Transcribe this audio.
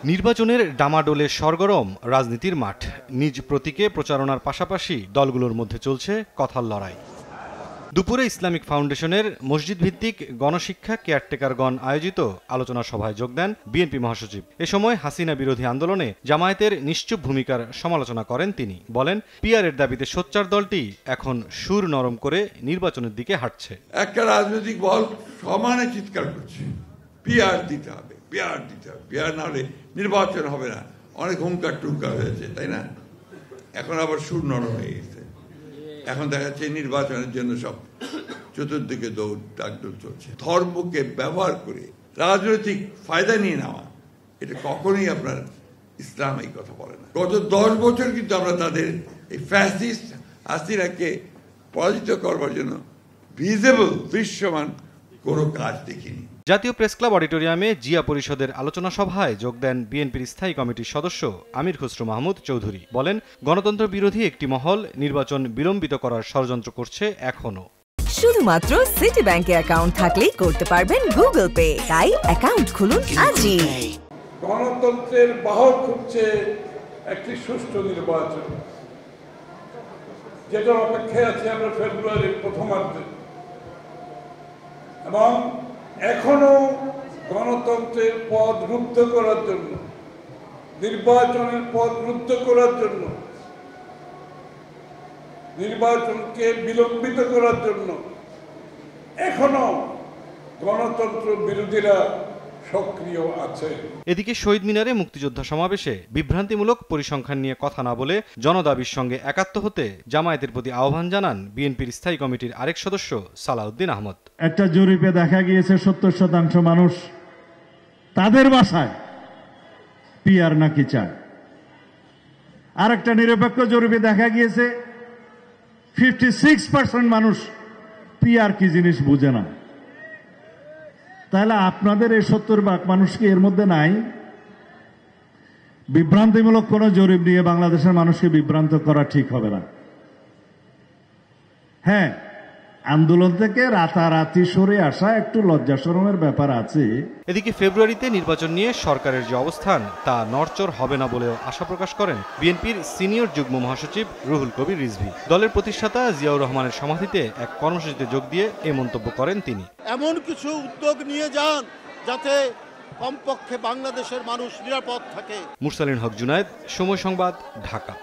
নির্বাচনের ডামাডোলে সরগরম রাজনীতির মাঠ। নিজ প্রতীকে প্রচারণার পাশাপাশি দলগুলোর মধ্যে চলছে কথার লড়াই। দুপুরে ইসলামিক ফাউন্ডেশনের মসজিদ ভিত্তিক গণশিক্ষা কেয়ারটেকারগণ আয়োজিত আলোচনা সভায় যোগ দেন বিএনপি মহাসচিব। এ সময় হাসিনা বিরোধী আন্দোলনে জামায়াতের নিশ্চুপ ভূমিকার সমালোচনা করেন তিনি। বলেন, পিআরের দাবিতে সোচ্চার দলটি এখন সুর নরম করে নির্বাচনের দিকে হাঁটছে। একটা রাজনৈতিক দল সমানে চিৎকার করছে, পিআর দিতে হবে, পিআর দিতে হবে, পিআর না হলে নির্বাচন হবে না। অনেক হুঙ্কার টুঙ্কার হয়েছে, তাই না? এখন আবার সুর নরম হয়ে গেছে। এখন দেখা যাচ্ছে নির্বাচনের জন্য সব চতুর্দিকে দৌড় ডাকডোল চলছে। ধর্মকে ব্যবহার করে রাজনৈতিক ফায়দা নিয়ে নেওয়া, এটা কখনোই আপনার ইসলাম এই কথা বলে না। গত 10 বছর কিন্তু আমরা তাদের এই ফ্যাসিস্ট হাসিনাকে পরাজিত করবার জন্য ভিজিবল দৃশ্যমান কোনো কাজ দেখিনি। জাতীয় প্রেস ক্লাব অডিটোরিয়ামে জিয়া পরিষদের আলোচনা সভায় যোগ দেন বিএনপির স্থায়ী কমিটির সদস্য আমির খসরু মাহমুদ চৌধুরী। বলেন, গণতন্ত্র বিরোধী একটি মহল নির্বাচন বিলম্বিত করার ষড়যন্ত্র করছে এখনো। শুধুমাত্র সিটি ব্যাংকে অ্যাকাউন্ট থাকলেই করতে পারবেন গুগল পে। তাই অ্যাকাউন্ট খুলুন আজই। গণতন্ত্রের বাহক হচ্ছে একটি সুষ্ঠু নির্বাচন, যেটার অপেক্ষায় আছি আমরা ফেব্রুয়ারির প্রথমার্ধে। এবং এখনো গণতন্ত্রের পথ রুদ্ধ করার জন্য, নির্বাচনের পথ রুদ্ধ করার জন্য, নির্বাচনকে বিলম্বিত করার জন্য এখনো গণতন্ত্র বিরোধীরা সক্রিয় আছে। এদিকে শহীদ মিনারে মুক্তিযোদ্ধা সমাবেশে বিভ্রান্তিমূলক পরিসংখ্যান নিয়ে কথা না বলে জনদাবির সঙ্গে একাত্ম হতে জামায়াতের প্রতি আহ্বান জানান বিএনপির স্থায়ী কমিটির আরেক সদস্য সালাউদ্দিন আহমদ। একটা জরিপে দেখা গিয়েছে 70% মানুষ তাদের বাসায় পিআর নাকি চায়। আর একটা নিরপেক্ষ জরিপে দেখা গিয়েছে 56% মানুষ পিআর কি জিনিস বুঝে না। তাহলে আপনাদের এই 70% মানুষ কি এর মধ্যে নাই? বিভ্রান্তিমূলক কোন জরিপ নিয়ে বাংলাদেশের মানুষকে বিভ্রান্ত করা ঠিক হবে না। হ্যাঁ, আন্দোলন থেকে রাতারাতি সরে আসা একটু লজ্জা শরমের ব্যাপার আছে। এদিকে ফেব্রুয়ারিতে নির্বাচন নিয়ে সরকারের যে অবস্থান তা নড়চড় হবে না বলেও আশা প্রকাশ করেন বিএনপির সিনিয়র যুগ্ম মহাসচিব রুহুল কবির রিজভী। দলের প্রতিষ্ঠাতা জিয়াউর রহমানের সমাধিতে এক কর্মসূচিতে যোগ দিয়ে এ মন্তব্য করেন তিনি। এমন কিছু উদ্যোগ নিয়ে যান যাতে কমপক্ষে বাংলাদেশের মানুষ নিরাপদ থাকে। মুরসালিন হক জুনায়েদ, সময় সংবাদ, ঢাকা।